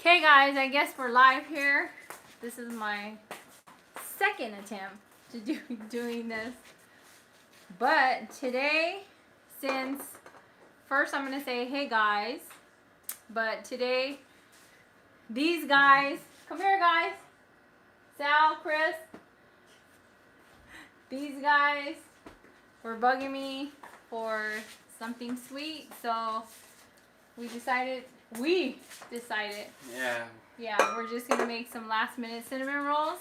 Okay guys, I guess we're live here. This is my second attempt to doing this. But today, since first I'm going to say hey guys, but today these guys, come here guys, Sal, Chris, these guys were bugging me for something sweet, so we decided, yeah, we're just gonna make some last minute cinnamon rolls.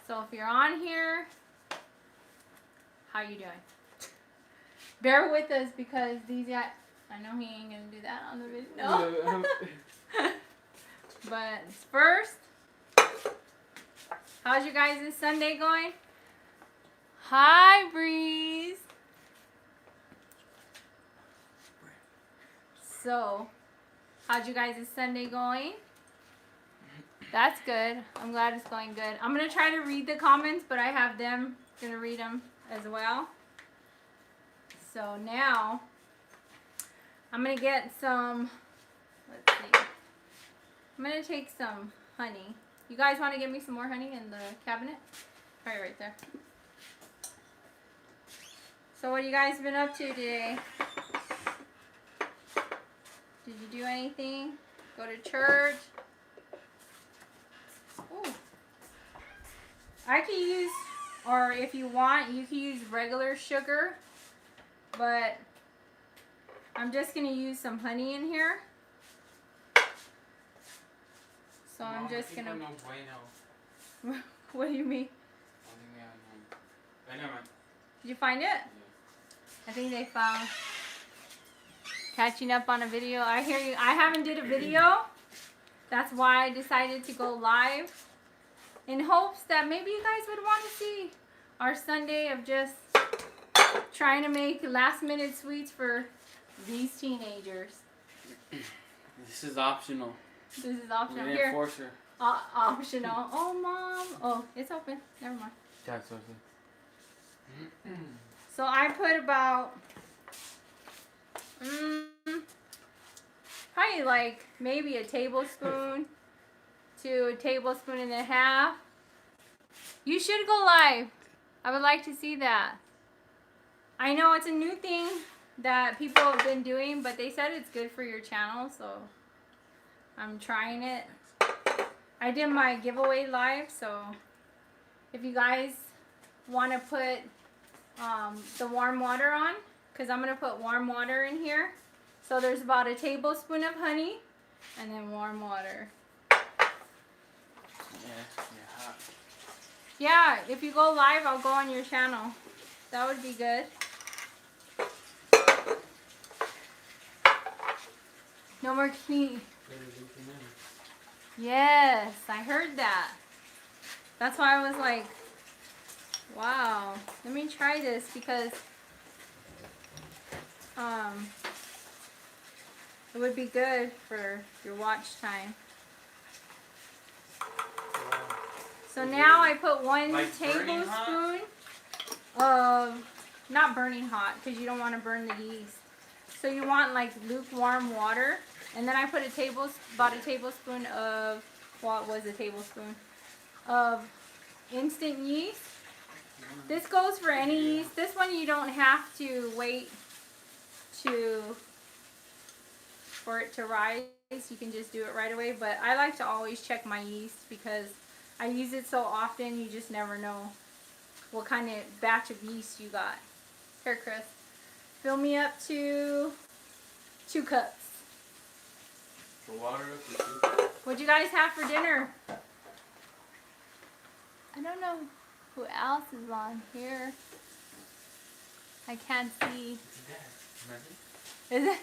So if you're on here, how you doing? Bear with us because these guys, I know he ain't gonna do that on the video. No. But first, how's your guys' Sunday going? Hi, Breeze. So, how's you guys' Sunday going? That's good. I'm glad it's going good. I'm going to try to read the comments, but I have them going to read them as well. So now, I'm going to get some, let's see. I'm going to take some honey. You guys want to give me some more honey in the cabinet? Probably right there. So what you guys been up to today? Did you do anything? Go to church? Ooh. I can use, or if you want, you can use regular sugar, but I'm just going to use some honey in here. So Mom, I'm just going to... What do you mean? Did you find it? Yeah. I think they found... Catching up on a video. I hear you. I haven't did a video. That's why I decided to go live. In hopes that maybe you guys would want to see our Sunday of just trying to make last minute sweets for these teenagers. This is optional. This is optional. We didn't force her. Optional. Oh, Mom. Oh, it's open. Never mind. That's open. So I put about... probably like maybe a tablespoon to a tablespoon and a half. You should go live. I would like to see that. I know it's a new thing that people have been doing, but they said it's good for your channel, so I'm trying it. I did my giveaway live, so if you guys want to put the warm water on, because I'm going to put warm water in here. So there's about a tablespoon of honey and then warm water. Yeah. Yeah, if you go live, I'll go on your channel. That would be good. No more key. Yes, I heard that. That's why I was like, wow, let me try this because it would be good for your watch time. So now I put one tablespoon of, not burning hot because you don't want to burn the yeast. So you want like lukewarm water. And then I put about a tablespoon of, what was a tablespoon? Of instant yeast. This goes for any yeast. This one you don't have to wait for it to rise. You can just do it right away, but I like to always check my yeast because I use it so often. You just never know what kind of batch of yeast you got. Here, Chris, fill me up to 2 cups. The water up to 2 cups. What'd you guys have for dinner? I don't know who else is on here. I can't see. Is it?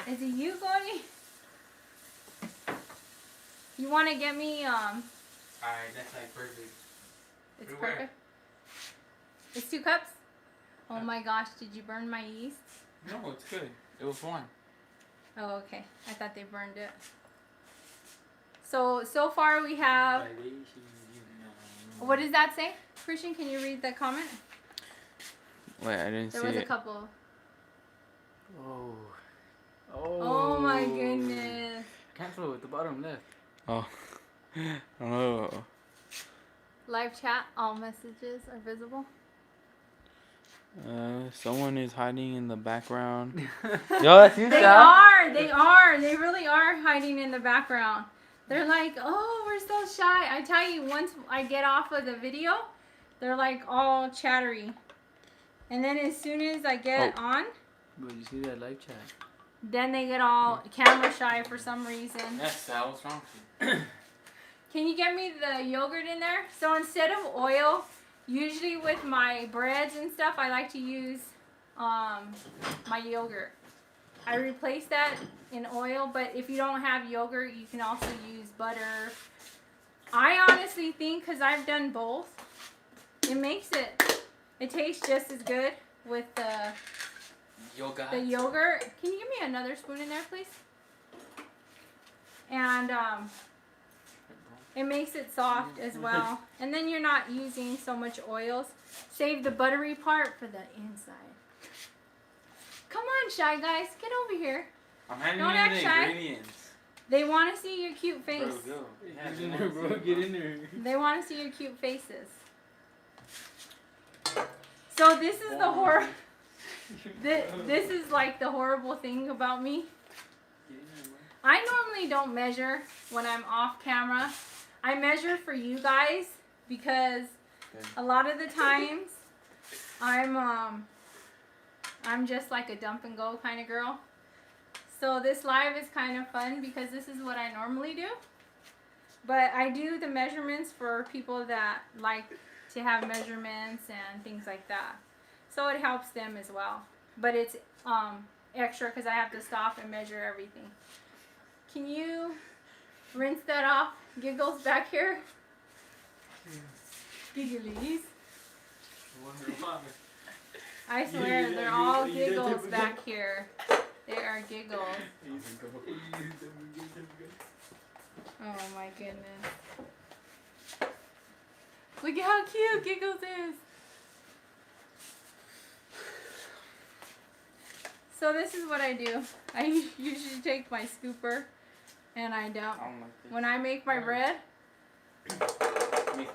Is it you, Gordy? You want to get me, Alright, that's like perfect. It's perfect? It's 2 cups? Oh my gosh, did you burn my yeast? No, it's good. It was 1. Oh, okay. I thought they burned it. So far we have... What does that say? Christian, can you read the comment? Wait, I didn't see it. There was a couple. Oh. Oh my goodness. bottom left. Oh. Oh. Live chat, all messages are visible. Someone is hiding in the background. Yo, that's you, They are. They really are hiding in the background. They're like, oh, we're so shy. I tell you, once I get off of the video, they're like all chattery. And then as soon as I get on, But you see that live chat? then they get all camera shy for some reason. That's Sal. What's wrong with you? Can you get me the yogurt in there? So instead of oil, usually with my breads and stuff, I like to use my yogurt. I replace that in oil, but if you don't have yogurt, you can also use butter. I honestly think, because I've done both, it tastes just as good with the yogurt. Can you give me another spoon in there, please? And it makes it soft as well. And then you're not using so much oils. Save the buttery part for the inside. Come on, shy guys. Get over here. I'm handing Don't you act the shy. ingredients. They want to see your cute face. Bro, go. Yeah, Get in there, bro. Get in there. They want to see your cute faces. So this is the horror. This is like the horrible thing about me. Get in there, bro. I normally don't measure when I'm off camera. I measure for you guys because a lot of the times I'm just like a dump and go kind of girl. So this live is kind of fun because this is what I normally do. But I do the measurements for people that like to have measurements and things like that. So it helps them as well. But it's extra because I have to stop and measure everything. Can you rinse that off? Giggles back here. Gigglies. I swear, they're all giggles back here. They are giggles. Oh my goodness. Look at how cute Giggles is. So this is what I do. I usually take my scooper and I dump. When I make my bread,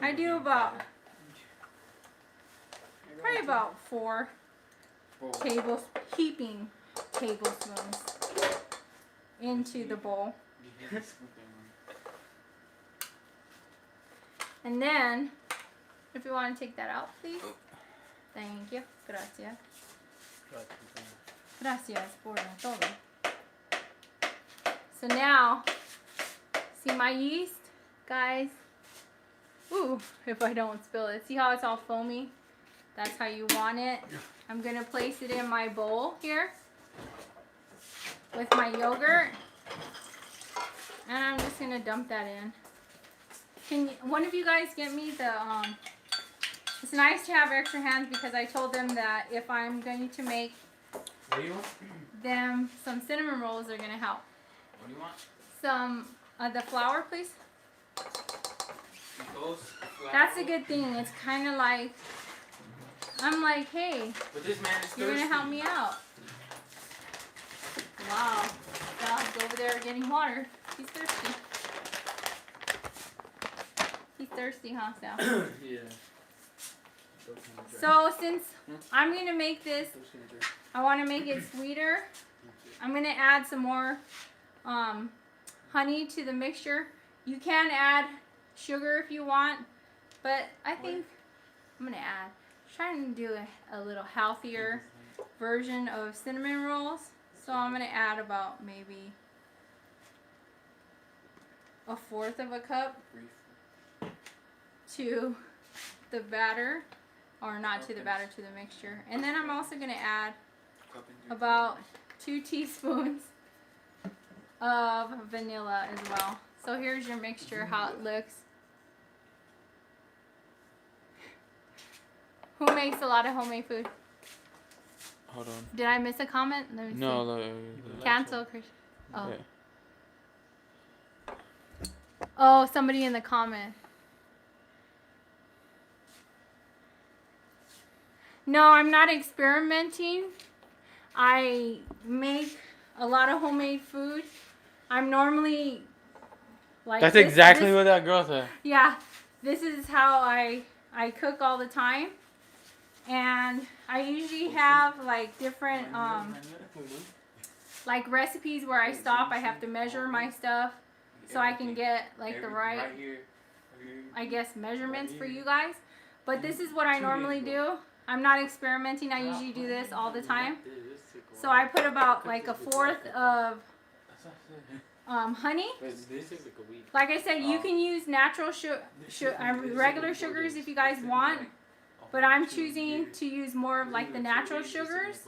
I do about probably about 4 heaping tablespoons into the bowl. And then, if you want to take that out, please. Thank you. Gracias. Gracias por todo. So now, see my yeast, guys? Ooh, if I don't spill it. See how it's all foamy? That's how you want it. I'm going to place it in my bowl here with my yogurt. And I'm just going to dump that in. Can one of you guys get me the, it's nice to have extra hands because I told them that if I'm going to make them some cinnamon rolls, they're going to help. What do you want? Some, the flour, please. That's a good thing. It's kind of like, I'm like, hey, But this man is you're going to help me out. Wow. Sal's over there getting water. He's thirsty. He's thirsty, huh, Sal? Yeah. So since I'm going to make this, I want to make it sweeter. I'm going to add some more honey to the mixture. You can add sugar if you want, but I think I'm going to add. Trying to do a little healthier version of cinnamon rolls. So I'm going to add about maybe 1/4 of a cup to the batter, or not to the batter, to the mixture. And then I'm also going to add about 2 teaspoons of vanilla as well. So here's your mixture, how it looks. Who makes a lot of homemade food? Hold on. Did I miss a comment? Let me No, see. Cancel, Christian. Oh. Yeah. Oh, somebody in the comment. No, I'm not experimenting. I make a lot of homemade food. I'm normally Like That's this- exactly this- what that girl said. Yeah, this is how I cook all the time, and I usually have like different like recipes where I stop. I have to measure my stuff so I can get like the right, I guess, measurements for you guys. But this is what I normally do. I'm not experimenting. I usually do this all the time. So I put about like 1/4 of honey. Like I said, you can use natural regular sugars if you guys want, but I'm choosing to use more of like the natural sugars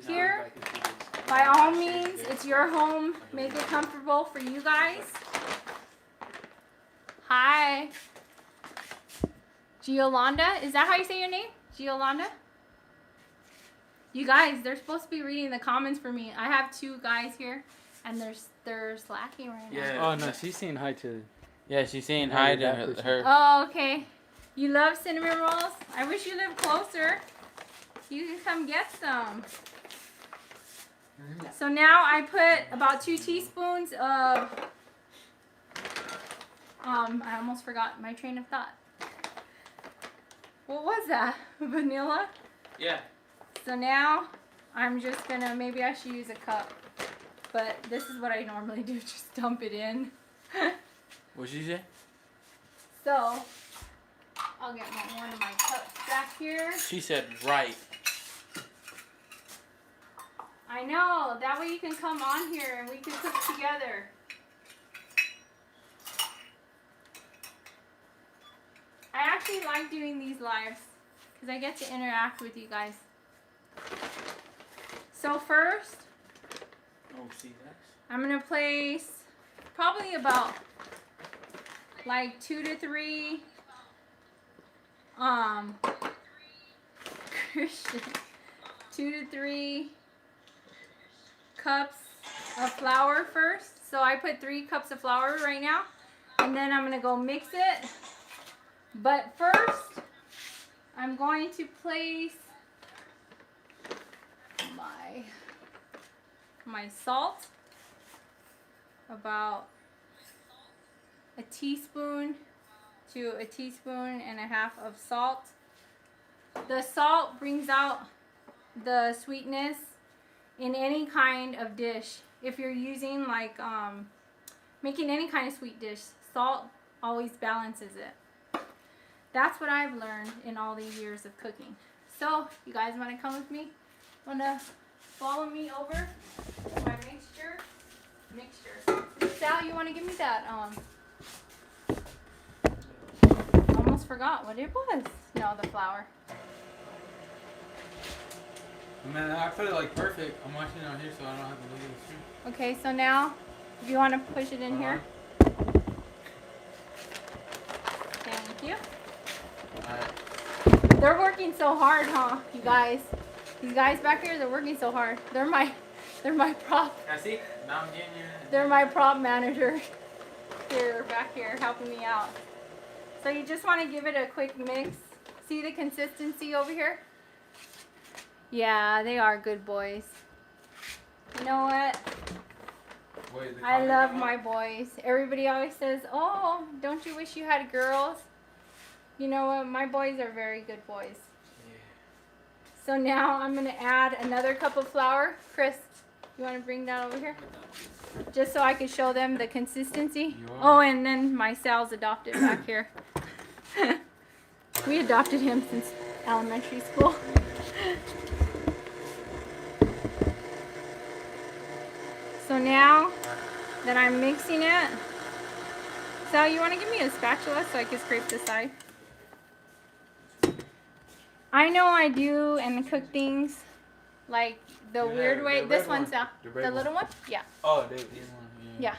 here. By all means, it's your home. Make it comfortable for you guys. Hi. Giolanda, is that how you say your name? Giolanda? You guys, they're supposed to be reading the comments for me. I have 2 guys here, and they're slacking right now. Yeah. Oh no, she's saying hi to. Yeah, she's saying Yeah, hi that to person. her. Oh, okay. You love cinnamon rolls? I wish you lived closer. You can come get some. So now I put about 2 teaspoons of, I almost forgot my train of thought. What was that? Vanilla? Yeah. So now I'm just gonna, maybe I should use a cup. But this is what I normally do, just dump it in. What'd she say? So, I'll get one of my cups back here. She said right. I know, that way you can come on here and we can cook together. I actually like doing these lives because I get to interact with you guys. So first, Oh, see that? I'm gonna place probably about like 2 to 3 Christian 2 to 3 cups of flour first. So I put 3 cups of flour right now, and then I'm gonna go mix it. But first, I'm going to place my salt, about a teaspoon to a teaspoon and a half of salt. The salt brings out the sweetness in any kind of dish. If you're using like making any kind of sweet dish, salt always balances it. That's what I've learned in all these years of cooking. So you guys want to come with me? Want to follow me over to my mixture? Sal, you want to give me that? Almost forgot what it was. No, the flour. Man, I put it like perfect. I'm watching it on here so I don't have to look at the screen. Okay, so now, if you want to push it in here. Thank you. Alright. They're working so hard, huh, you guys? These guys back here, they're working so hard. They're my prop. I see. Now I'm getting you. They're my prop manager. They're back here helping me out. So you just want to give it a quick mix. See the consistency over here? Yeah, they are good boys. You know what? Wait, the I comment love came my up? boys. Everybody always says, oh, don't you wish you had girls? You know what? My boys are very good boys. So now I'm going to add another cup of flour. Chris, you want to bring that over here? Just so I can show them the consistency. You are. Oh, and then my Sal's adopted back here. We adopted him since elementary school. So now that I'm mixing it, Sal, you want to give me a spatula so I can scrape the side? I know I do and cook things like the Yeah, weird way. the This red one, one. Sal. The The red little one? Yeah. Oh, they Yeah.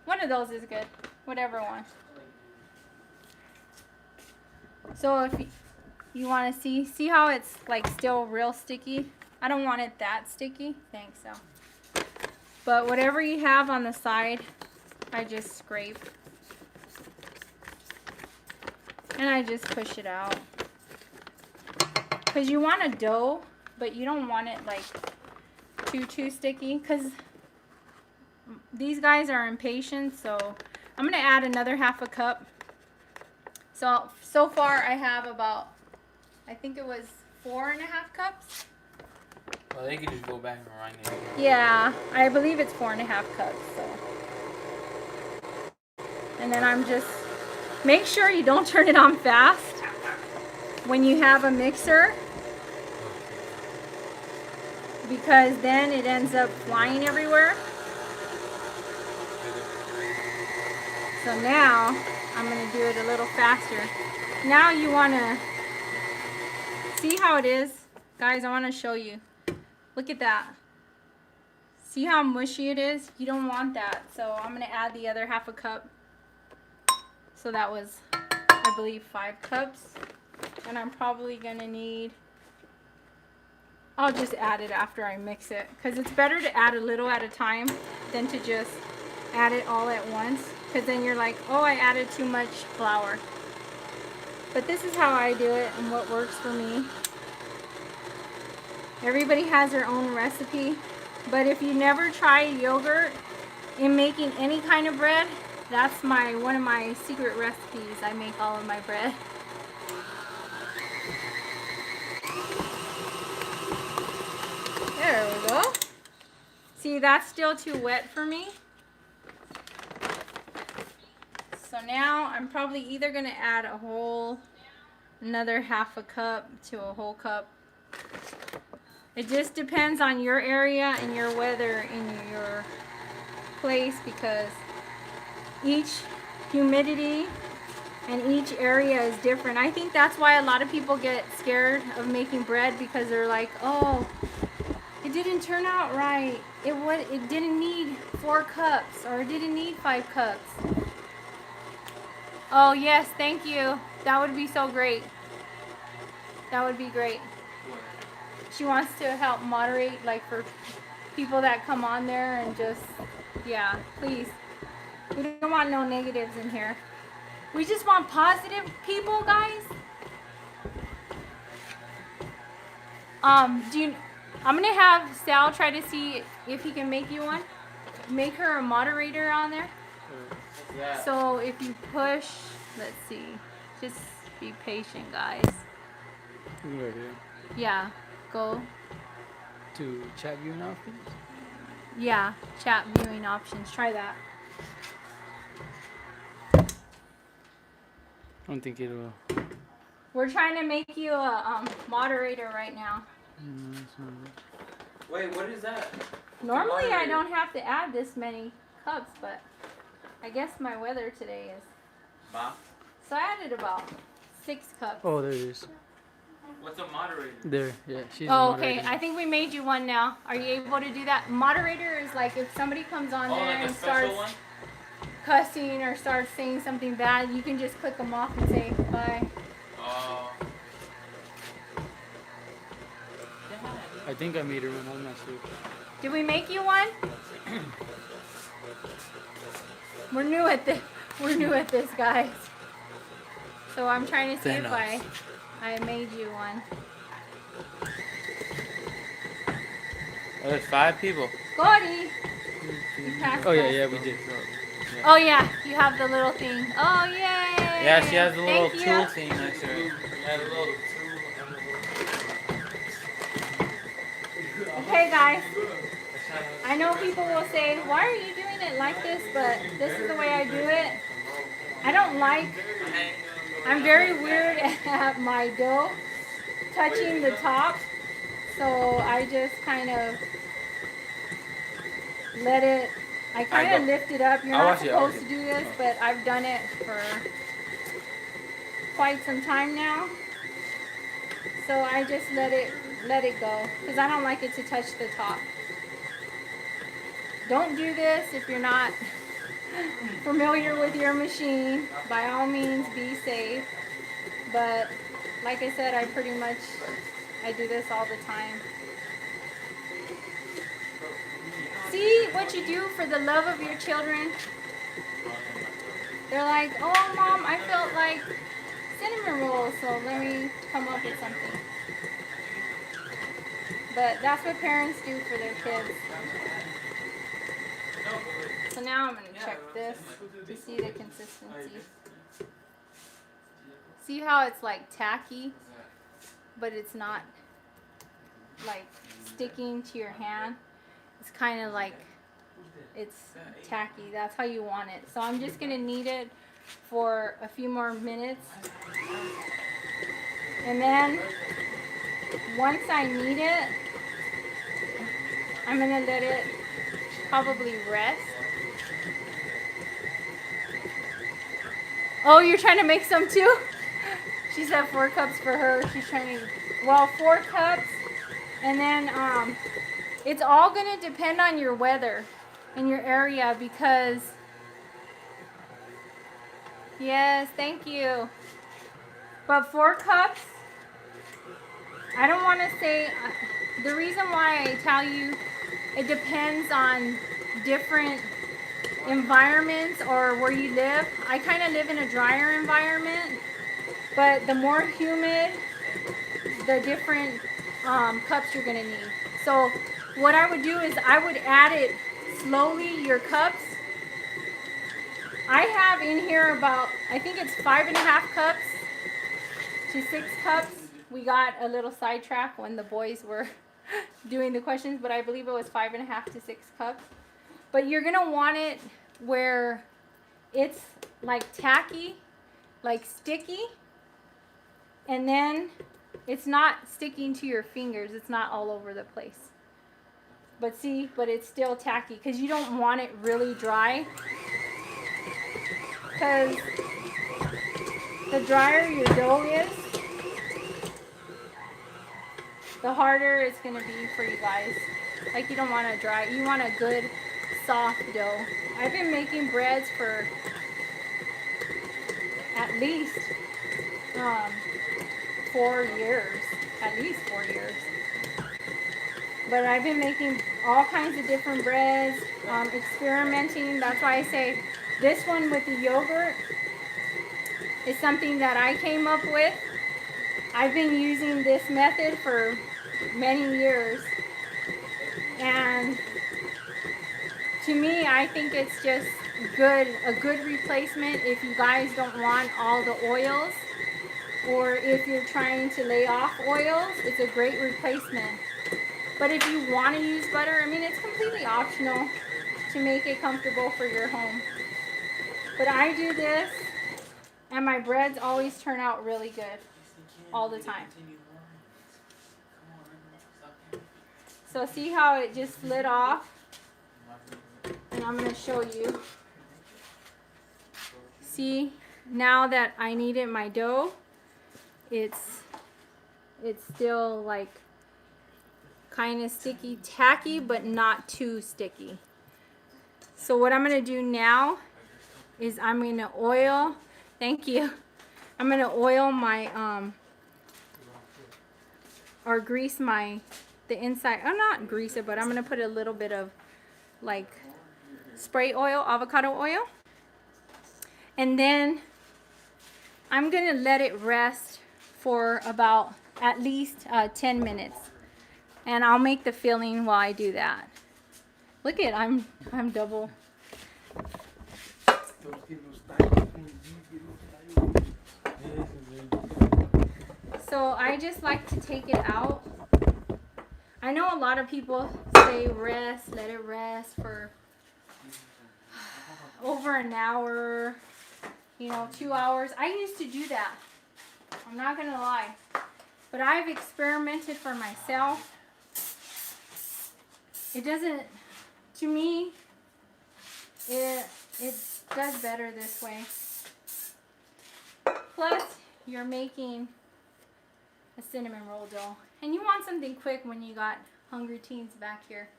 One of those is good. Whatever one. So if you want to see how it's like still real sticky? I don't want it that sticky. Thanks, Sal. But whatever you have on the side, I just scrape. And I just push it out. Because you want a dough, but you don't want it like too sticky. Because these guys are impatient, so I'm gonna add another half a cup. So far I have about, I think it was 4.5 cups. Well, they can just go back and run it. Yeah, I believe it's 4.5 cups. So, and then I'm just make sure you don't turn it on fast when you have a mixer, because then it ends up flying everywhere. So now I'm gonna do it a little faster. Now you wanna see how it is, guys. I wanna show you. Look at that. See how mushy it is? You don't want that. So I'm going to add the other half a cup. So that was, I believe, 5 cups. And I'm probably going to need, I'll just add it after I mix it. Because it's better to add a little at a time than to just add it all at once. Because then you're like, oh, I added too much flour. But this is how I do it and what works for me. Everybody has their own recipe, but if you never try yogurt in making any kind of bread, that's one of my secret recipes. I make all of my bread. There we go. See, that's still too wet for me. So now I'm probably either going to add another half a cup to a whole cup. It just depends on your area and your weather in your place, because each humidity and each area is different. I think that's why a lot of people get scared of making bread, because they're like, oh, it didn't turn out right. It didn't need 4 cups, or it didn't need 5 cups. Oh yes, thank you. That would be so great. That would be great. She wants to help moderate, like, for people that come on there and just, yeah, please. We don't want no negatives in here. We just want positive people, guys. I'm gonna have Sal try to see if he can make you one. Make her a moderator on there. Yeah. So if you push, let's see. Just be patient, guys. Right here. Yeah. Go. To chat viewing options? Yeah, chat viewing options. Try that. I don't think it'll. We're trying to make you a moderator right now. Wait, what is that? Normally I don't have to add this many cups, but I guess my weather today is. Ma? So I added about 6 cups. Oh, there it is. What's a moderator? There, yeah. She's Oh, the okay. moderator. I think we made you one now. Are you able to do that? Moderator is like if somebody comes on there like a and special starts one? cussing or starts saying something bad, you can just click them off and say bye. Oh. I think I made her one. I'm not sure. Did we make you one? We're new at this. We're new at this, guys. So I'm trying to see if Thanos. I made you one. Oh, there's 5 people. Gordy! You passed Oh, yeah, that. yeah, we did. Oh yeah, you have the little thing. Oh yay! Yeah, she has a little Thank tool you. thing next to her. Yeah, the little tool and the Okay, guys. I know people will say, "Why are you doing it like this?" But this is the way I do it. I don't like. I'm very weird at my dough touching the top, so I just kind of let it. I kind of lift it up. You're I'll not watch it, I'll supposed watch to do this, but I've done it for quite some time now. So I just let it go, because I don't like it to touch the top. Don't do this if you're not familiar with your machine. By all means, be safe. But like I said, I do this all the time. See what you do for the love of your children. They're like, oh mom, I felt like cinnamon rolls, so let me come up with something. But that's what parents do for their kids. now I'm going to check this to see the consistency. See how it's like tacky, but it's not like sticking to your hand. It's kind of like it's tacky. That's how you want it. So I'm just going to knead it for a few more minutes. And then once I knead it, I'm going to let it probably rest. Oh, you're trying to make some too? She said 4 cups for her. She's trying to, well, 4 cups. And then it's all going to depend on your weather in your area because, yes, thank you. But 4 cups, I don't want to say, the reason why I tell you it depends on different environments or where you live. I kind of live in a drier environment, but the more humid, the different cups you're going to need. So what I would do is I would add it slowly, your cups. I have in here about, I think it's 5.5 cups to 6 cups. We got a little sidetracked when the boys were doing the questions, but I believe it was 5.5 to 6 cups. But you're gonna want it where it's like tacky, like sticky, and then it's not sticking to your fingers. It's not all over the place. But see, but it's still tacky because you don't want it really dry. Because the drier your dough is, the harder it's going to be for you guys. Like, you don't want to dry, you want a good soft dough. I've been making breads for at least 4 years. At least 4 years. But I've been making all kinds of different breads, experimenting. That's why I say this one with the yogurt is something that I came up with. I've been using this method for many years. And to me, I think it's just a good replacement if you guys don't want all the oils, or if you're trying to lay off oils, it's a great replacement. But if you want to use butter, I mean, it's completely optional to make it comfortable for your home. But I do this, and my breads always turn out really good, all the time. So see how it just slid off? And I'm going to show you. See, now that I kneaded my dough, it's still like kind of sticky, tacky, but not too sticky. So what I'm going to do now is I'm going to oil, thank you, I'm going to oil my, or grease the inside, not grease it, but I'm going to put a little bit of like spray oil, avocado oil. And then I'm going to let it rest for about at least 10 minutes. And I'll make the filling while I do that. Look at, I'm double. So I just like to take it out. I know a lot of people say rest, let it rest for over an hour, 2 hours. I used to do that. I'm not gonna lie. But I've experimented for myself. It doesn't, to me, it does better this way. Plus, you're making a cinnamon roll dough. And you want something quick when you got hungry teens back here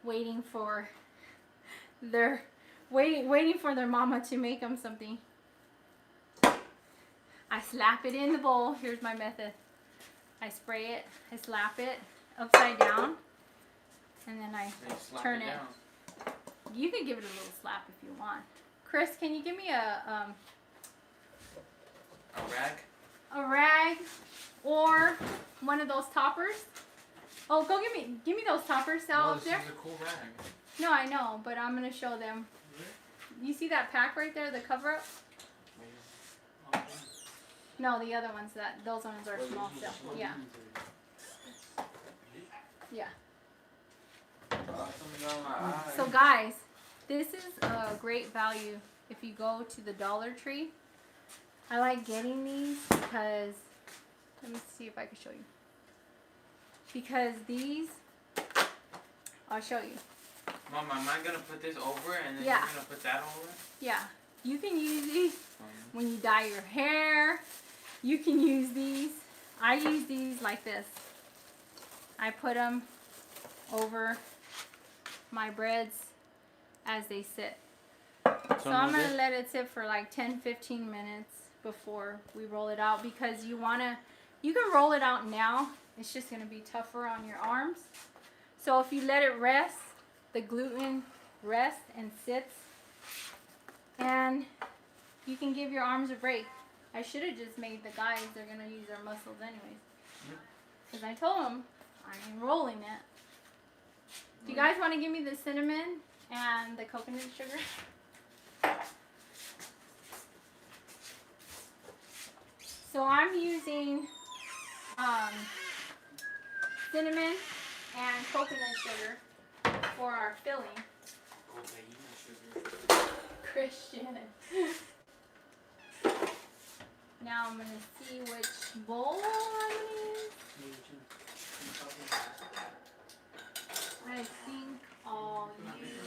waiting for their mama to make them something. I slap it in the bowl. Here's my method. I spray it, I slap it upside down, and then I turn it. You can give it a little slap if you want. Chris, can you give me a rag? A rag or one of those toppers? Oh, give me those toppers. Sell up there. This is a cool rag. No, I know, but I'm gonna show them. You see that pack right there, the cover up? No, the other ones, those ones are small still. Yeah. Yeah. So guys, this is a great value if you go to the Dollar Tree. I like getting these because, let me see if I can show you. Because these, I'll show you. Mom, am I gonna put this over and then Yeah. you're gonna put that over? Yeah, you can use these when you dye your hair. You can use these. I use these like this. I put them over my breads as they sit. So I'm going to let it sit for like 10-15 minutes before we roll it out, because you can roll it out now. It's just going to be tougher on your arms. So if you let it rest, the gluten rests and sits, and you can give your arms a break. I should have just made the guys, they're going to use their muscles anyways. Because I told them I'm rolling it. Do you guys want to give me the cinnamon and the coconut sugar? So I'm using cinnamon and coconut sugar for our filling. Christian. Now I'm going to see which bowl I'm going to use. I think I'll use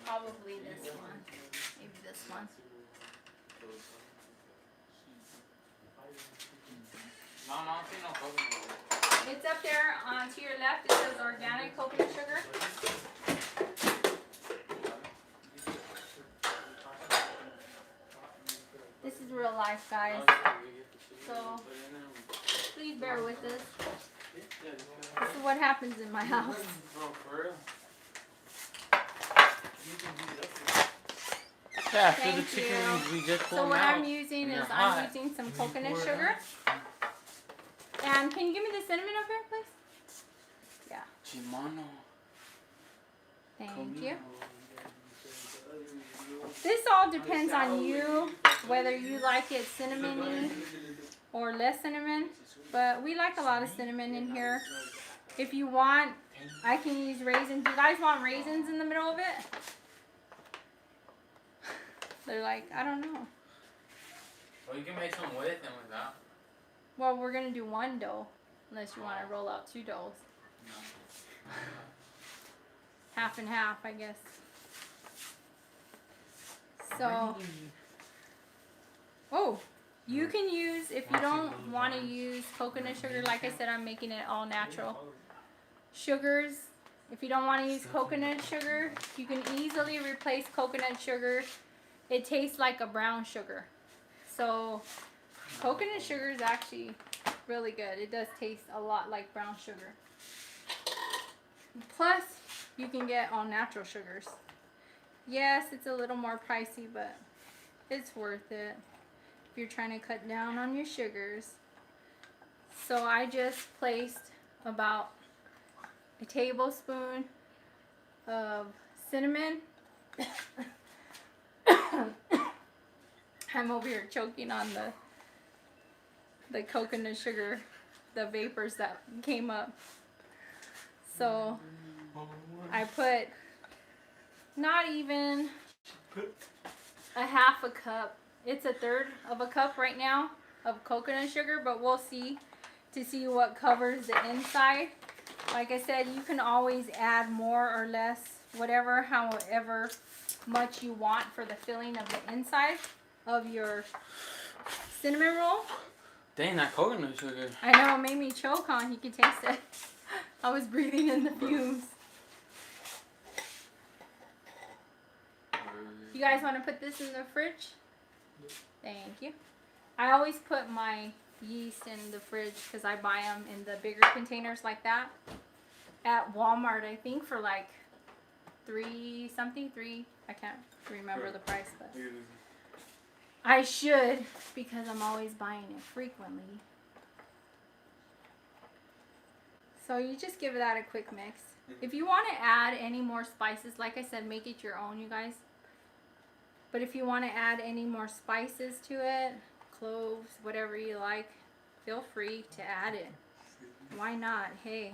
probably this one. Maybe this one. Mom, I don't see no coconut. It's up there to your left. It says organic coconut sugar. This is real life, guys. So please bear with us. This is what happens in my house. Bro, for real? Yeah, after the Thank chicken you. wings, we just pull So them what out. I'm using They're is hot. I'm using some coconut sugar. And can you give me the cinnamon over here, please? Yeah. Chimano. Thank you. This all depends on you, whether you like it cinnamony or less cinnamon. But we like a lot of cinnamon in here. If you want, I can use raisins. Do you guys want raisins in the middle of it? They're like, I don't know. Well, you can make some with and without. Well, we're going to do one dough, unless you want to roll out two doughs. Half and half, I guess. So, oh, you can use, if you don't want to use coconut sugar, like I said, I'm making it all natural. Sugars, if you don't want to use coconut sugar, you can easily replace coconut sugar. It tastes like a brown sugar. So, coconut sugar is actually really good. It does taste a lot like brown sugar. Plus, you can get all natural sugars. Yes, it's a little more pricey, but it's worth it if you're trying to cut down on your sugars. So I just placed about a tablespoon of cinnamon. I'm over here choking on the coconut sugar, the vapors that came up. So I put not even a half a cup. It's a third of a cup right now of coconut sugar, but we'll see to see what covers the inside. Like I said, you can always add more or less, whatever, however much you want for the filling of the inside of your cinnamon roll. Dang, that coconut sugar. I know, it made me choke on. You can taste it. I was breathing in the fumes. You guys want to put this in the fridge? Thank you. I always put my yeast in the fridge because I buy them in the bigger containers like that at Walmart, I think, for like $3 something. I can't remember the price, but I should, because I'm always buying it frequently. So you just give that a quick mix. If you want to add any more spices, like I said, make it your own, you guys. But if you want to add any more spices to it, cloves, whatever you like, feel free to add it. Why not? Hey.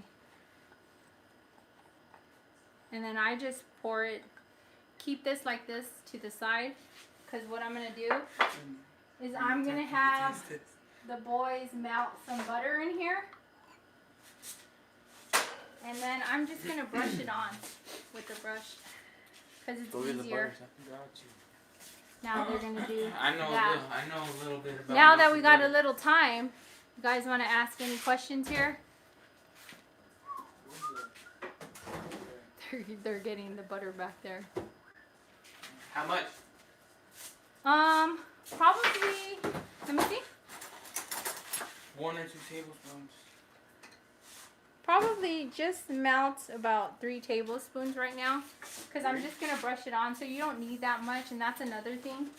And then I just pour it, keep this like this to the side, because what I'm going to do is I'm going to have the boys melt some butter in here. And then I'm just going to brush it on with the brush, because it's easier. Now they're going to do I know that. I know a little bit about. Now that we melted got butter. a little time, you guys want to ask any questions here? They're getting the butter back there. How much? Probably, let me see. 1 or 2 tablespoons. Probably just melt about 3 tablespoons right now, because I'm just going to brush it on, so you don't need that much. And that's another thing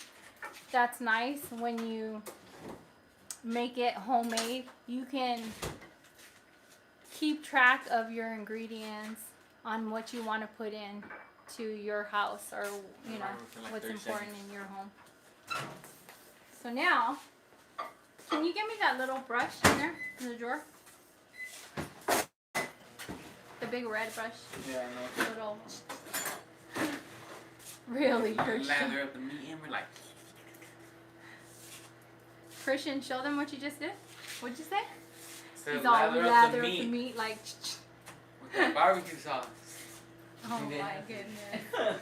that's nice when you make it homemade. You can keep track of your ingredients on what you want to put in to your house, or you know what's important in your home. So now, can you give me that little brush in there in the drawer? The big red brush. Yeah, I know. Little. Really, Christian. Lather up the meat and we're like. Christian, show them what you just did. What'd you say? So He's all lather up the meat like. with that barbecue sauce. Oh my goodness. I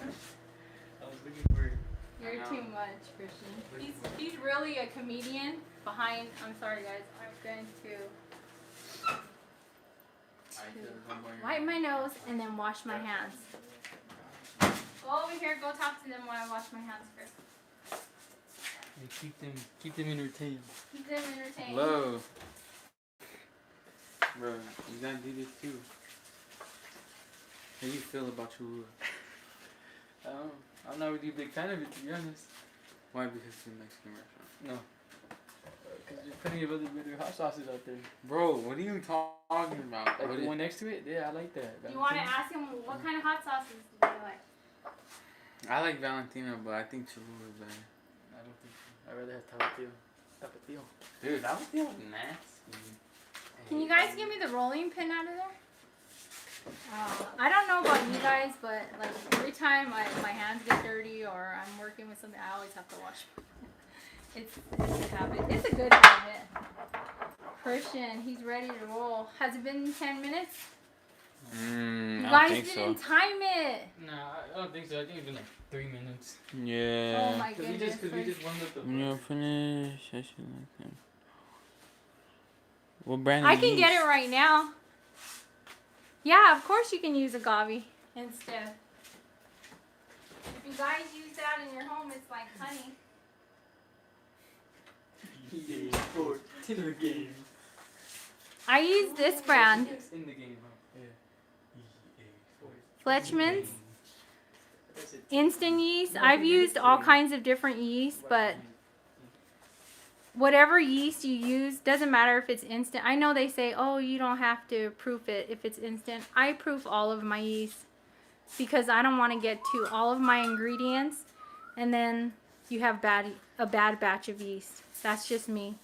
was looking for it. You're I know. too much, Christian. He's really a comedian behind. I'm sorry, guys. I'm going to wipe my nose and then wash my hands. Go over here. Go talk to them while I wash my hands first. Hey, keep them entertained. Keep them entertained. Hello. Bro, you gotta do this too. How do you feel about Cholula? I'm not really a big fan of it, to be honest. Why? Because it's a Mexican restaurant. No. Because there's plenty of other better hot sauces out there. Bro, what are you talking about? Like What the is- one next to it? Yeah, I like that. Do you want to ask him what kind of hot sauces do you like? I like Valentina, but I think Cholula is better. I don't think so. I'd rather have Tapatio. Tapatio. Dude, that was nasty. Can you guys give me the rolling pin out of there? I don't know about you guys, but like every time my hands get dirty or I'm working with something, I always have to wash. It's a habit. It's a good habit. Christian, he's ready to roll. Has it been 10 minutes? You I guys don't think didn't time it. Nah, I don't think so. I think it's been like 3 minutes. Yeah. Oh my Because we goodness. just warmed up the When you're finished, I should like that. What brand? I can get it right now. Yeah, of course you can use agave instead. If you guys use that in your home, it's like honey. EA Sports. In the game. I use this brand, In the game, huh? Yeah. EA Sports. Fletchman's That's it. instant yeast. I've used all kinds of different yeast, but whatever yeast you use, doesn't matter if it's instant. I know they say, oh, you don't have to proof it if it's instant. I proof all of my yeast because I don't want to get to all of my ingredients and then you have a bad batch of yeast. That's just me.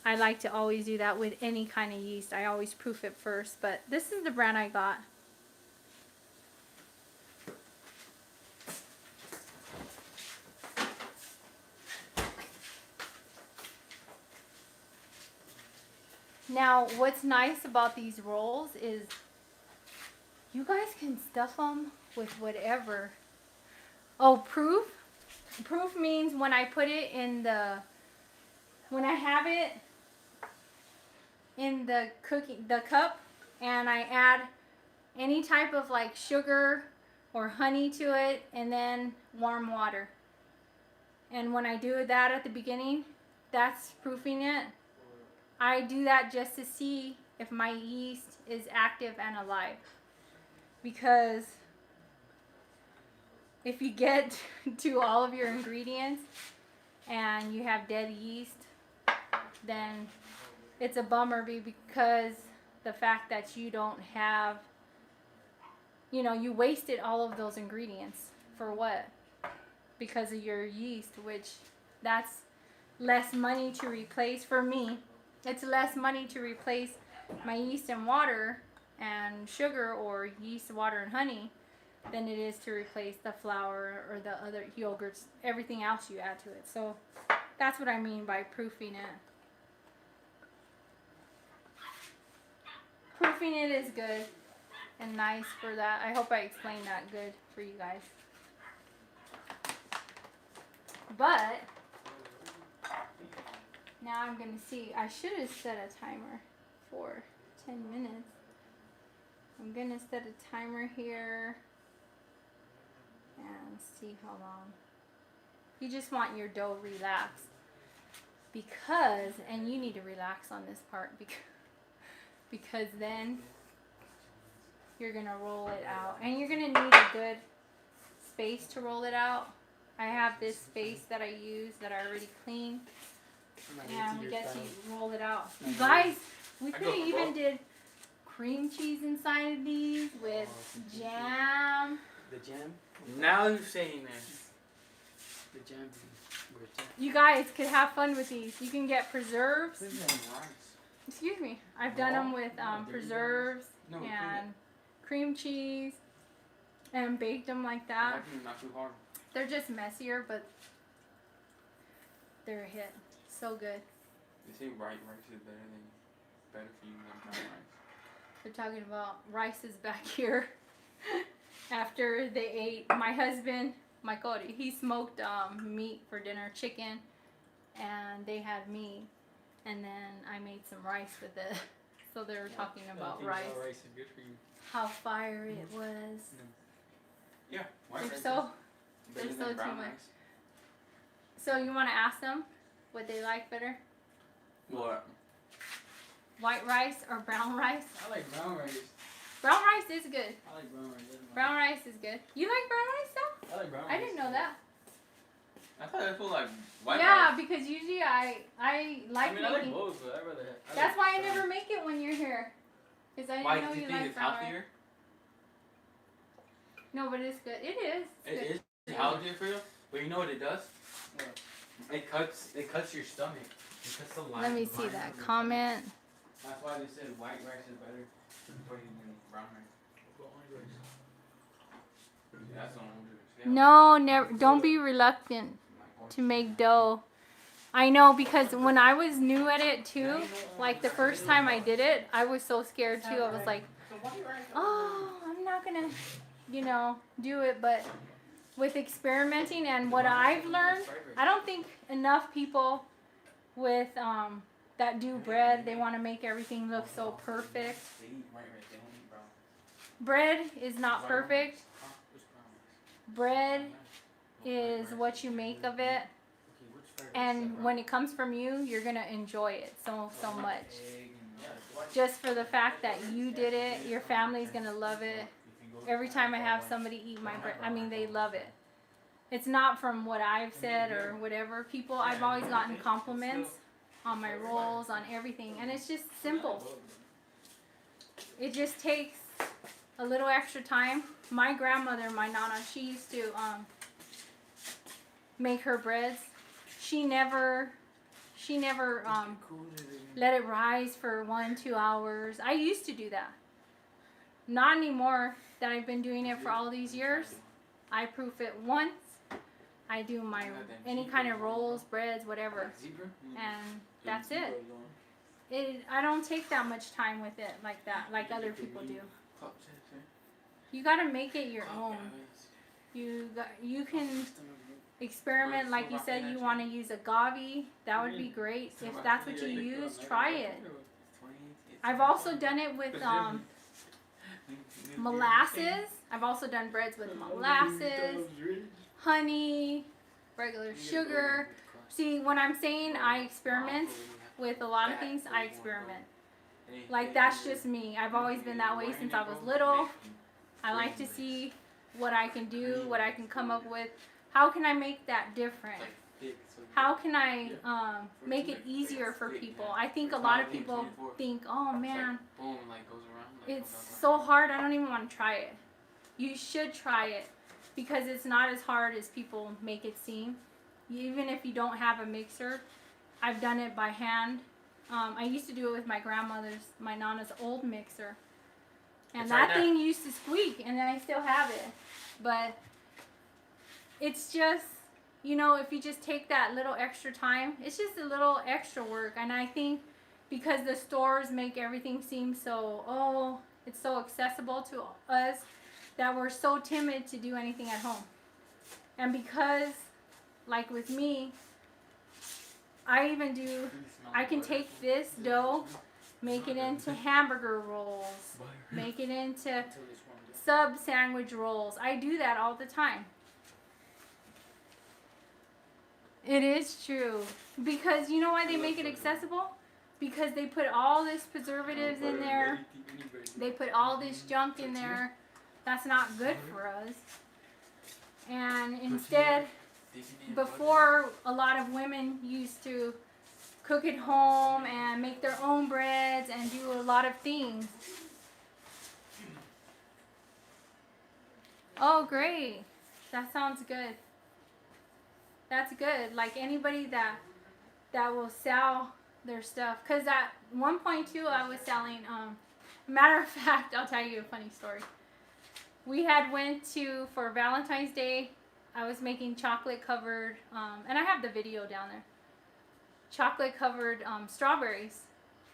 I like to always do that with any kind of yeast. I always proof it first, but this is the brand I got. Now, what's nice about these rolls is you guys can stuff them with whatever. Oh, proof? Proof means when I put it in the, when I have it in the cup and I add any type of like sugar or honey to it and then warm water. And when I do that at the beginning, that's proofing it. I do that just to see if my yeast is active and alive. Because if you get to all of your ingredients and you have dead yeast, then it's a bummer because the fact that you don't have, you wasted all of those ingredients for what? Because of your yeast, which that's less money to replace. For me, it's less money to replace my yeast and water and sugar, or yeast, water, and honey, than it is to replace the flour or the other yogurts, everything else you add to it. So that's what I mean by proofing it. Proofing it is good and nice for that. I hope I explained that good for you guys. But now I'm gonna see. I should have set a timer for 10 minutes. I'm gonna set a timer here and see how long. You just want your dough relaxed, because, and you need to relax on this part, because then you're gonna roll it out, and you're gonna need a good space to roll it out. I have this space that I use that I already cleaned, and we get to roll it out. You guys, we could have even did cream cheese inside of these with jam. The jam? Now you're saying this. The jam. Where's that? You guys could have fun with these. You can get preserves. This is rice. Excuse me. I've done them with preserves No, and cream cheese, and baked them like that. Actually, not too hard. They're just messier, but they're a hit. So good. They say white rice is better for you than brown rice. They're talking about rice is back here. After they ate, my husband, my Cody, he smoked meat for dinner, chicken, and they had meat, and then I made some rice with it. So they were talking about rice, Rice is good for you. how fire it was. Yeah, white They're rice so, is they're better so than too brown much. rice. So you want to ask them what they like better? What? White rice or brown rice? I like brown rice. Brown rice is good. I like brown rice. Brown rice is good. You like brown rice though? I like brown rice. I didn't know that. I thought it was like white Yeah, rice. because usually I like I mean, I like making. both, but I'd rather have. That's why I never make it when you're here. Because I Why didn't know do you you think like it's brown rice. healthier? No, but it's good. It is. It's It good. is healthier for you, but you know what it does? What? It cuts your stomach. It cuts the line. Let me see that comment. That's why they said white rice is better for you than brown rice. That's the only difference. Yeah. No, never. Don't be reluctant to make dough. I know, because when I was new at it too, like the first time I did it, I was so scared too. I was like, oh, I'm not gonna, do it. But with experimenting and what I've learned, I don't think enough people with that do bread, they want to make everything look so perfect. They eat white rice, they don't eat brown. Bread is not perfect. Bread is what you make of it, and when it comes from you, you're gonna enjoy it so much. Just for the fact that you did it, your family's gonna love it. Every time I have somebody eat my bread, I mean, they love it. It's not from what I've said or whatever. People, I've always gotten compliments on my rolls, on everything, and it's just simple. It just takes a little extra time. My grandmother, my nana, she used to make her breads. She never let it rise for 1-2 hours. I used to do that. Not anymore that I've been doing it for all these years. I proof it once. I do my any kind of rolls, breads, whatever, and that's it. I don't take that much time with it like that, like other people do. You gotta make it your own. You can experiment, like you said. You want to use agave, that would be great. If that's what you use, try it. I've also done it with molasses. I've also done breads with molasses, honey, regular sugar. See, when I'm saying I experiment with a lot of things, I experiment. Like, that's just me. I've always been that way since I was little. I like to see what I can do, what I can come up with. How can I make that different? how can I make it easier for people? I think a lot of people think, oh man, Boom, like goes around. Like, it's so hard, I don't even want to try it. You should try it because it's not as hard as people make it seem. Even if you don't have a mixer, I've done it by hand. I used to do it with my my Nana's old mixer. And It's that right there. thing used to squeak, and I still have it. But it's just, you know, if you just take that little extra time, it's just a little extra work. And I think because the stores make everything seem so, it's so accessible to us that we're so timid to do anything at home. And because, like with me, I can take this dough, make it into hamburger rolls, make it into sub sandwich rolls. I do that all the time. It is true. Because you know why they make it accessible? Because they put all this preservatives in there. They put all this junk in there. That's not good for us. And instead, before, a lot of women used to cook at home and make their own breads and do a lot of things. Oh, great. That sounds good. That's good. Like anybody that will sell their stuff. Because at 1.2 I was selling, matter of fact, I'll tell you a funny story. We had went to, for Valentine's Day, I was making chocolate covered, and I have the video down there, chocolate covered strawberries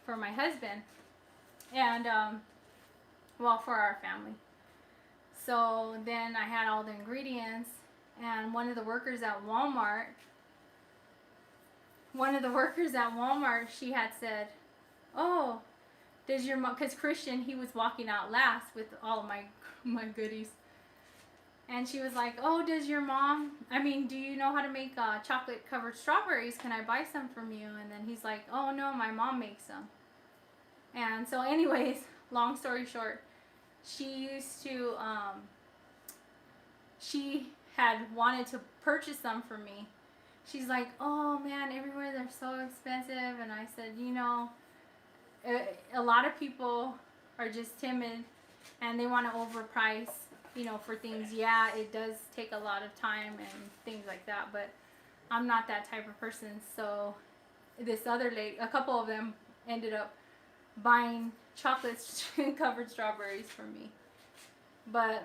for my husband, and, well, for our family. So then I had all the ingredients, and one of the workers at Walmart, she had said, oh, does your mom, because Christian, he was walking out last with all of my goodies. And she was like, oh, do you know how to make chocolate covered strawberries? Can I buy some from you? And then he's like, oh no, my mom makes them. And so anyways, long story short, she had wanted to purchase them for me. She's like, oh man, everywhere they're so expensive. And I said, you know, a lot of people are just timid and they want to overprice, you know, for things. Yeah, it does take a lot of time and things like that, but I'm not that type of person. So this other lady, a couple of them ended up buying chocolate covered strawberries from me. But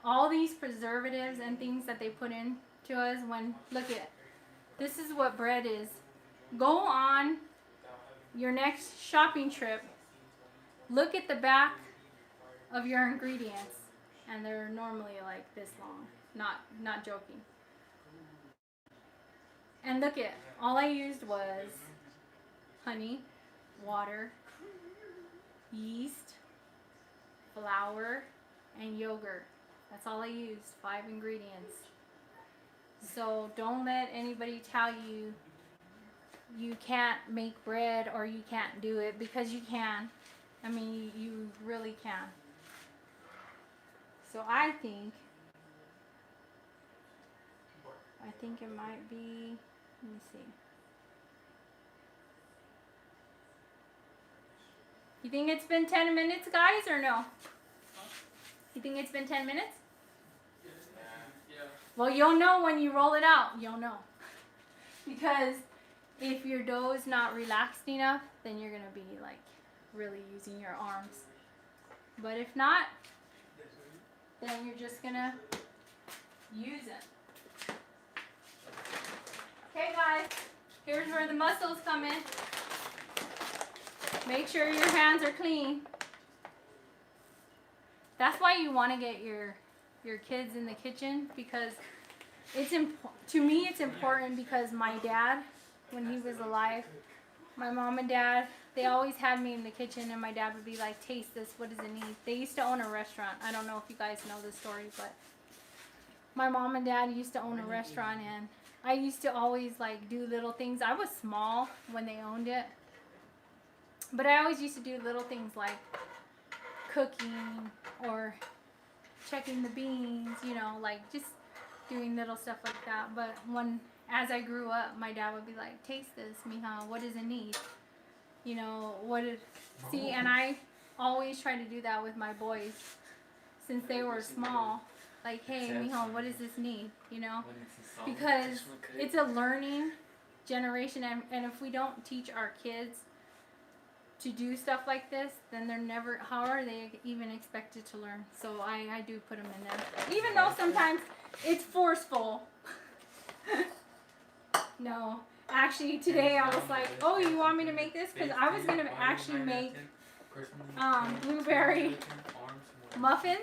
all these preservatives and things that they put in to us, this is what bread is. Go on your next shopping trip, look at the back of your ingredients, and they're normally like this long. Not joking. And look at, all I used was honey, water, yeast, flour, and yogurt. That's all I used, 5 ingredients. So don't let anybody tell you you can't make bread or you can't do it, because you can. I mean, you really can. So I think it might be, let me see. You think it's been 10 minutes, guys, or no? You think it's been 10 minutes? Yeah. Well, you'll know when you roll it out. You'll know. Because if your dough is not relaxed enough, then you're going to be like really using your arms. But if not, then you're just going to use it. Okay, guys. Here's where the muscles come in. Make sure your hands are clean. That's why you want to get your kids in the kitchen, because to me it's important, because my dad, when he was alive, my mom and dad, they always had me in the kitchen, and my dad would be like, taste this, what does it need? They used to own a restaurant. I don't know if you guys know this story, but my mom and dad used to own a restaurant, and I used to always like do little things. I was small when they owned it, but I always used to do little things like cooking or checking the beans, you know, like just doing little stuff like that. But as I grew up, my dad would be like, taste this, mija, what does it need? You know, see, and I always try to do that with my boys since they were small. Like, hey, mija, what does this need? You know, because it's a learning generation, and if we don't teach our kids to do stuff like this, then they're never, how are they even expected to learn? So I do put them in there, even though sometimes it's forceful. No, actually today I was like, oh, you want me to make this? Because I was gonna actually make blueberry muffins,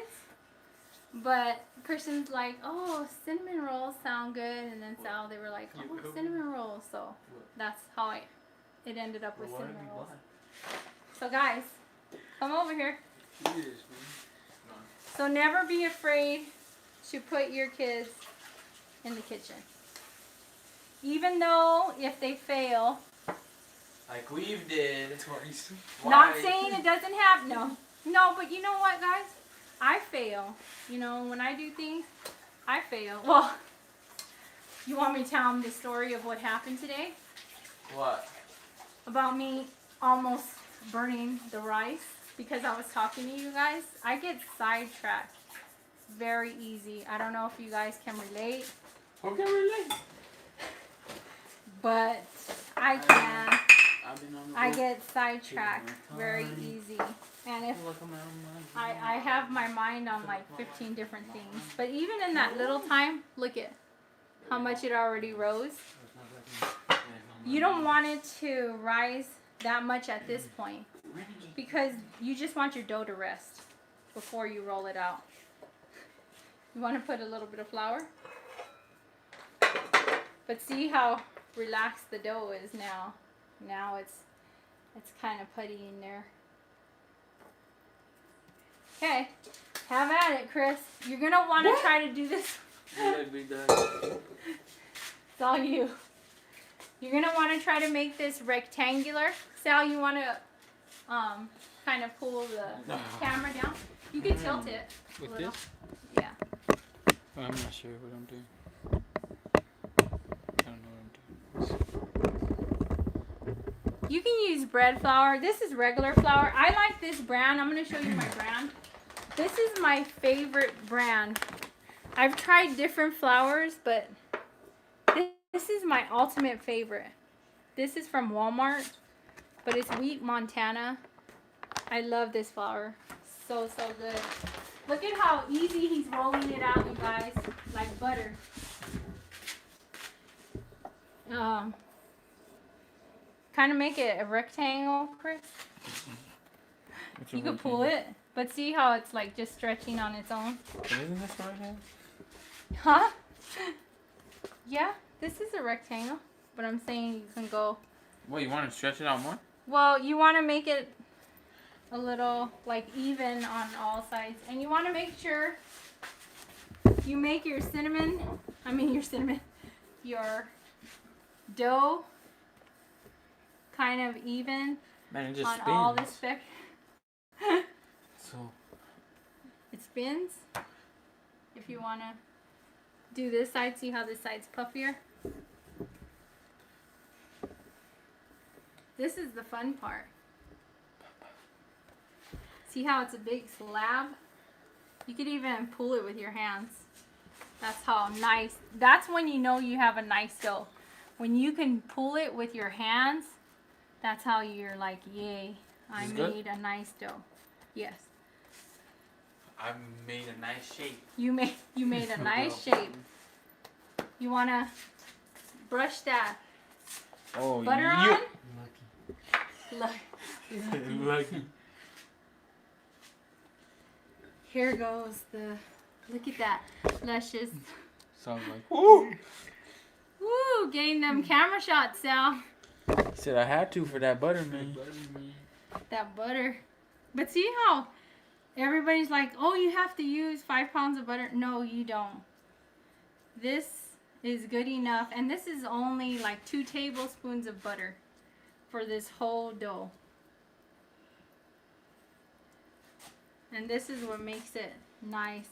but Christian's like, oh, cinnamon rolls sound good, and then Sal, they were like, oh, cinnamon rolls. So that's how it ended up with cinnamon rolls. So guys, come over here. So never be afraid to put your kids in the kitchen. Even though if they fail, Like we did twice. not saying it doesn't happen. No, but you know what, guys? I fail. You know, when I do things, I fail. Well, you want me to tell them the story of what happened today? What? About me almost burning the rice because I was talking to you guys. I get sidetracked very easy. I don't know if you guys can relate. Who can relate? But I can. I get. get sidetracked very easy. And if I have my mind on like 15 different things. But even in that little time, look at how much it already rose. You don't want it to rise that much at this point because you just want your dough to rest before you roll it out. You want to put a little bit of flour. But see how relaxed the dough is now. Now it's kind of putty in there. Okay, have at it, Chris. You're gonna want to try to do this. It's all you. You're gonna want to try to make this rectangular. Sal, you want to kind of pull the camera down. You can tilt it a With little. this? Yeah. I'm not sure what I'm doing. I don't know what I'm doing. You can use bread flour. This is regular flour. I like this brand. I'm going to show you my brand. This is my favorite brand. I've tried different flours, but this is my ultimate favorite. This is from Walmart, but it's Wheat Montana. I love this flour. So good. Look at how easy he's rolling it out, you guys. Like butter. Kind of make it a rectangle, Chris. You could pull it, but see how it's like just stretching on its own? Isn't this right here? Huh? Yeah, this is a rectangle, but I'm saying you can go. What, you want to stretch it out more? Well, you want to make it a little like even on all sides, and you want to make sure you make your your dough kind of even. Man, it just on spins. all the spec. So It spins. If you want to do this side, see how this side's puffier? This is the fun part. See how it's a big slab? You could even pull it with your hands. That's how nice. That's when you know you have a nice dough. When you can pull it with your hands, that's how you're like, yay, I made a nice dough. Yes. I made a nice shape. You made a nice shape. You wanna brush that butter on? Look. Lucky. Here goes look at that. Luscious. Sounds like. Woo! Woo, getting them camera shots, Sal. Said I had to for that butter, man. That butter. But see how everybody's like, oh, you have to use 5 pounds of butter. No, you don't. This is good enough. And this is only like 2 tablespoons of butter for this whole dough. And this is what makes it nice.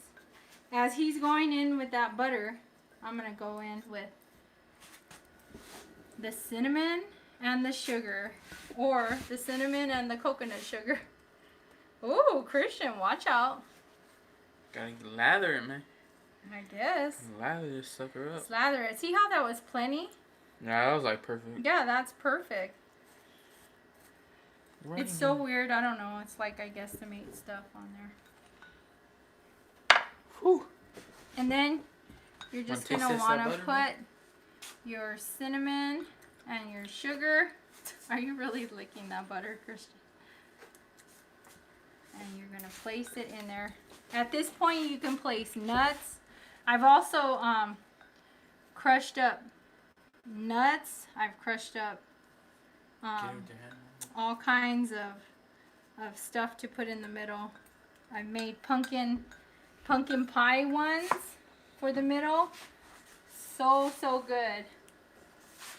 As he's going in with that butter, I'm gonna go in with the cinnamon and the sugar, or the cinnamon and the coconut sugar. Ooh, Christian, watch out. Gotta lather it, man. I guess. Lather this sucker up. Slather it. See how that was plenty? Yeah, that was like perfect. Yeah, that's perfect. Right It's so weird. I don't know. It's like I guesstimate stuff on there. Whew. And then you're just Wanna gonna taste that want to butter, put man? your cinnamon and your sugar. Are you really licking that butter, Christian? And you're gonna place it in there. At this point, you can place nuts. I've also crushed up nuts. I've crushed up Get it with your hand. all kinds of stuff to put in the middle. I've made pumpkin pie ones for the middle. So good.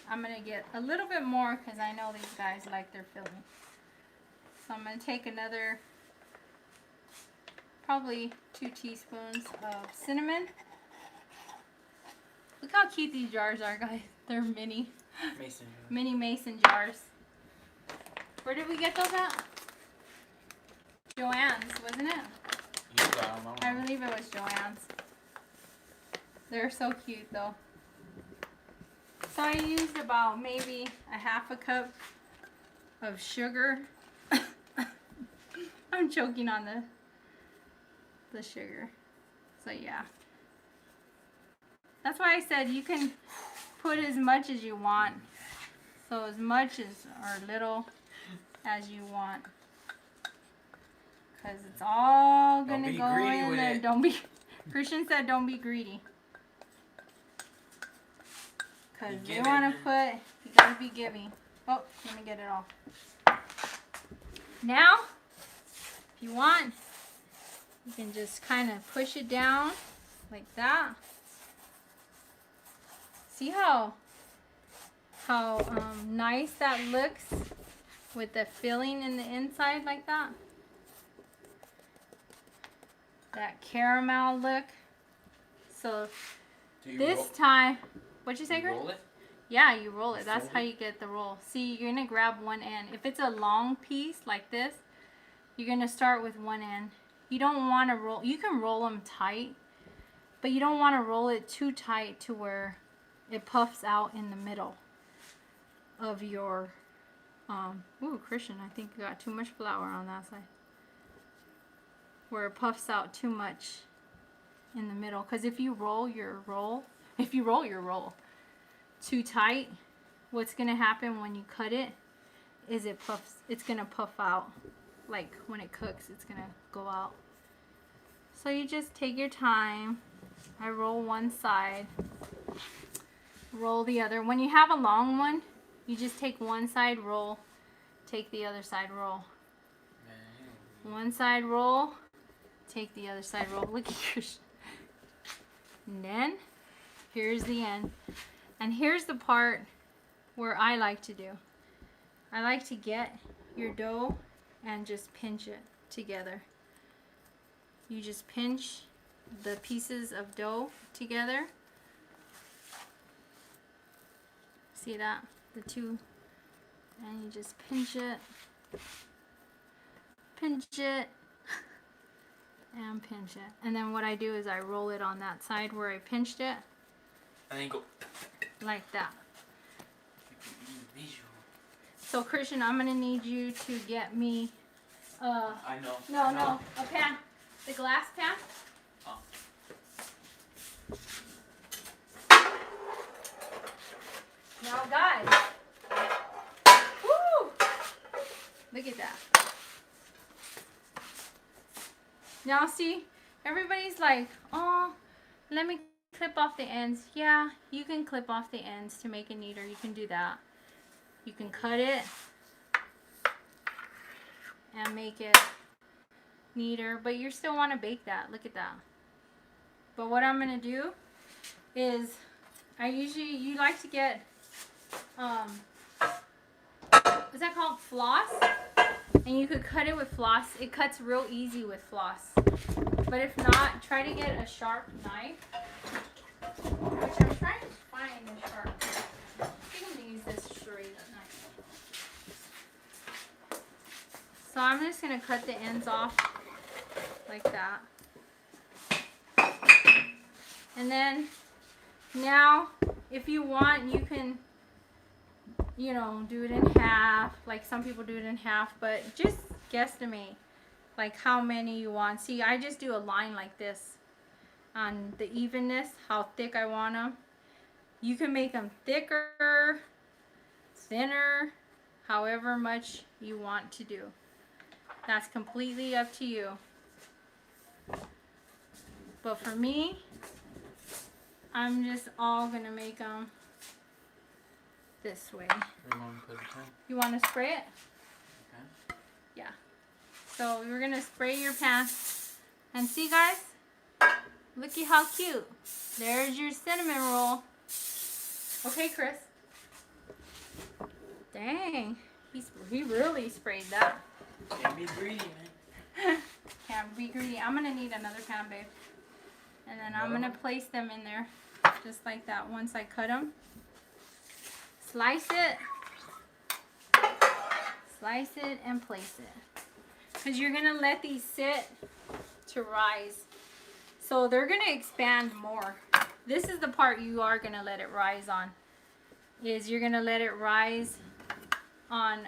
I'm gonna get a little bit more because I know these guys like their filling. So I'm gonna take another, probably 2 teaspoons of cinnamon. Look how cute these jars are, guys. They're mini mason jars. Where did we get those at? Joann's, wasn't it? You got 'em, I believe it was Joann's. They're so cute though. So I used about maybe a half a cup of sugar. I'm choking on the sugar. So yeah. That's why I said you can put as much as you want. So as much as or little as you want. Because it's all Don't gonna be go greedy in with there. it. Don't be. Christian said don't be greedy. Because Be you giving. want to put, you gotta be giving. Oh, let me get it all. Now, if you want, you can just kind of push it down like that. See how nice that looks with the filling in the inside like that? That caramel look. So Do you this time, what'd you say, you Chris? roll it? Yeah, you roll it. That's Fold how it? you get the roll. See, you're gonna grab one end. If it's a long piece like this, you're gonna start with one end. You don't want to roll. You can roll them tight, but you don't want to roll it too tight to where it puffs out in the middle of your. Ooh, Christian, I think you got too much flour on that side. Where it puffs out too much in the middle. Because if you roll your roll too tight, what's gonna happen when you cut it is it's gonna puff out. Like when it cooks, it's gonna go out. So you just take your time. I roll one side, roll the other. When you have a long one, you just take one side, roll, take the other side, roll. One side roll, take the other side, roll. Look at your. And then here's the end. And here's the part where I like to do. I like to get your dough and just pinch it together. You just pinch the pieces of dough together. See that? The two. And you just pinch it. Pinch it. And pinch it. And then what I do is I roll it on that side where I pinched it. And then go. Like that. Visual. So Christian, I'm gonna need you to get me I know. no, a pan. The glass pan. Oh. Now guys. Woo! Look at that. Now see, everybody's like, oh, let me clip off the ends. Yeah, you can clip off the ends to make it neater. You can do that. You can cut it and make it neater, but you still want to bake that. Look at that. But what I'm going to do is, you like to get, is that called floss? And you could cut it with floss. It cuts real easy with floss. But if not, try to get a sharp knife. Which I'm trying to find a sharp. I think I'm gonna use this straight knife. So I'm just gonna cut the ends off like that. And then now if you want, you can, you know, do it in half. Like some people do it in half, but just guesstimate like how many you want. See, I just do a line like this on the evenness, how thick I want them. You can make them thicker, thinner, however much you want to do. That's completely up to you. But for me, I'm just all gonna make them this way. You want to spray it? Okay. Yeah. So we're gonna spray your pan. And see, guys, looky how cute. There's your cinnamon roll. Okay, Chris. Dang, he really sprayed that. Can't be greedy, man. Can't be greedy. I'm gonna need another pan, babe. And then I'm gonna place them in there, just like that. Once I cut them, slice it, and place it. Cause you're gonna let these sit to rise, so they're gonna expand more. This is the part you are gonna let it rise on. Is you're gonna let it rise on.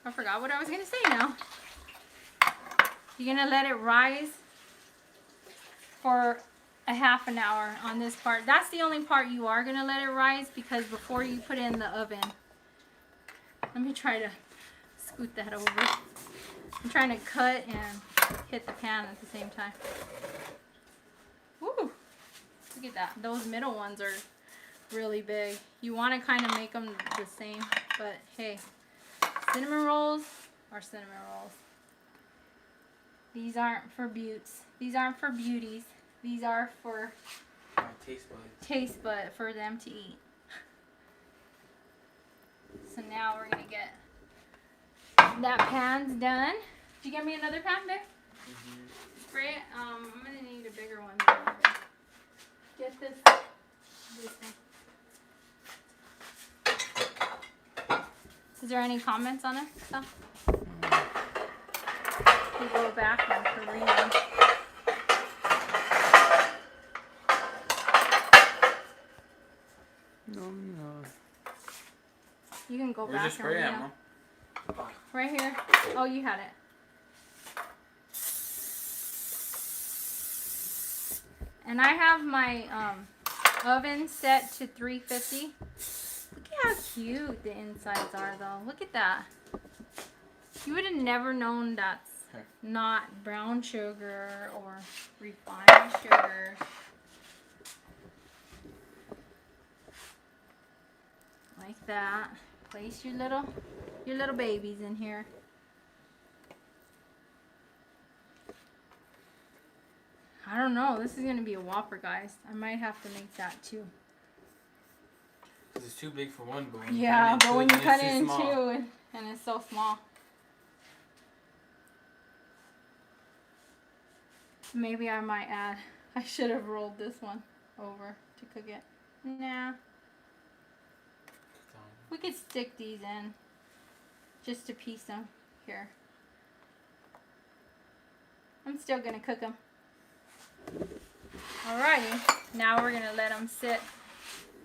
I forgot what I was gonna say now. You're gonna let it rise for a half an hour on this part. That's the only part you are gonna let it rise, because before you put it in the oven. Let me try to scoot that over. I'm trying to cut and hit the pan at the same time. Woo! Look at that. Those middle ones are really big. You want to kind of make them the same, but hey, cinnamon rolls are cinnamon rolls. These aren't for beauts. These aren't for beauties. These are for My taste buds. taste bud for them to eat. So now we're gonna get that pan's done. Did you get me another pan, babe? Spray it. I'm gonna need a bigger one. Get this thing. Is there any comments on it? So we go back and read. No. You can go Where's back your and spray read at, them. Mom? Right here. Oh, you had it. And I have my oven set to 350. Look at how cute the insides are, though. Look at that. You would have never known that's not brown sugar or refined sugar. Like that. Place your little babies in here. I don't know. This is gonna be a Whopper, guys. I might have to make that too. Because it's too big for one, but when you Yeah, cut it but when you cut it it's in too small. two, and it's so small. Maybe I might add. I should have rolled this one over to cook it. Nah. We could stick these in just to piece them here. I'm still gonna cook them. Alrighty, now we're gonna let them sit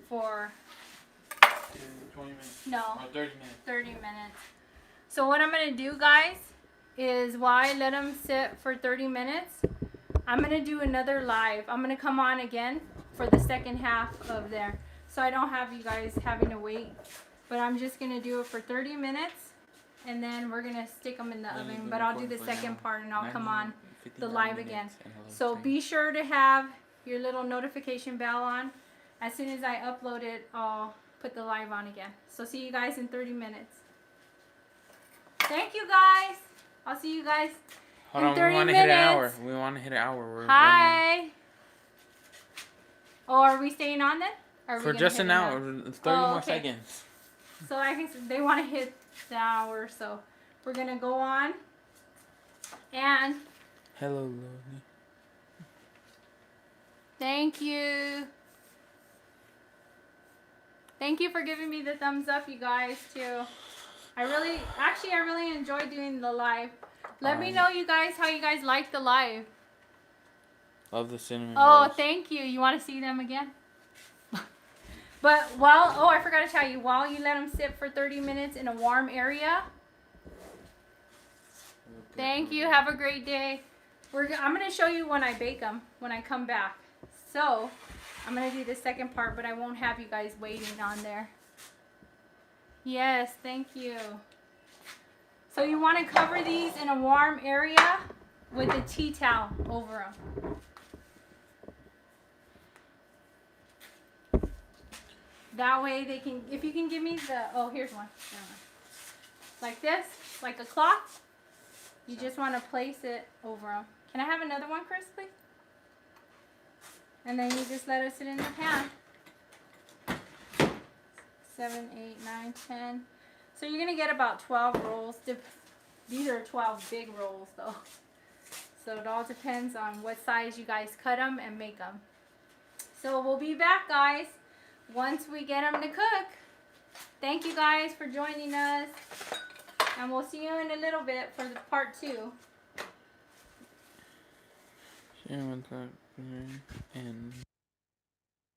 for 20 minutes. no Or 30 minutes. 30 minutes. So what I'm gonna do, guys, is while I let them sit for 30 minutes, I'm gonna do another live. I'm gonna come on again for the second half of there, so I don't have you guys having to wait. But I'm just gonna do it for 30 minutes, and then we're gonna stick them in the oven. But I'll do the second part, and I'll come on the live again. So be sure to have your little notification bell on. As soon as I upload it, I'll put the live on again. So see you guys in 30 minutes. Thank you, guys. I'll see you guys Hold in on, 30 we want to hit an hour. minutes. We want to hit an hour. We're Hi. Oh, are we staying on then? Or are we for gonna just hit an hour. 30 Oh, more okay. seconds. So I think they want to hit the hour, so we're gonna go on. And Hello, Lordy. Thank you. Thank you for giving me the thumbs up, you guys, too. I really enjoy doing the live. Let me know, you guys, how you guys like the live. Love the cinnamon Oh, rolls. thank you. You want to see them again? But I forgot to tell you, while you let them sit for 30 minutes in a warm area. Thank you. Have a great day. I'm going to show you when I bake them when I come back. So, I'm going to do the second part, but I won't have you guys waiting on there. Yes, thank you. So you want to cover these in a warm area with a tea towel over them. That way they can, if you can give me here's one. Like this, like a cloth. You just want to place it over them. Can I have another one, Chris, please? And then you just let it sit in the pan. 7, 8, 9, 10. So you're going to get about 12 rolls. These are 12 big rolls, though. So it all depends on what size you guys cut them and make them. So we'll be back, guys, once we get them to cook. Thank you guys for joining us. And we'll see you in a little bit for the part 2. And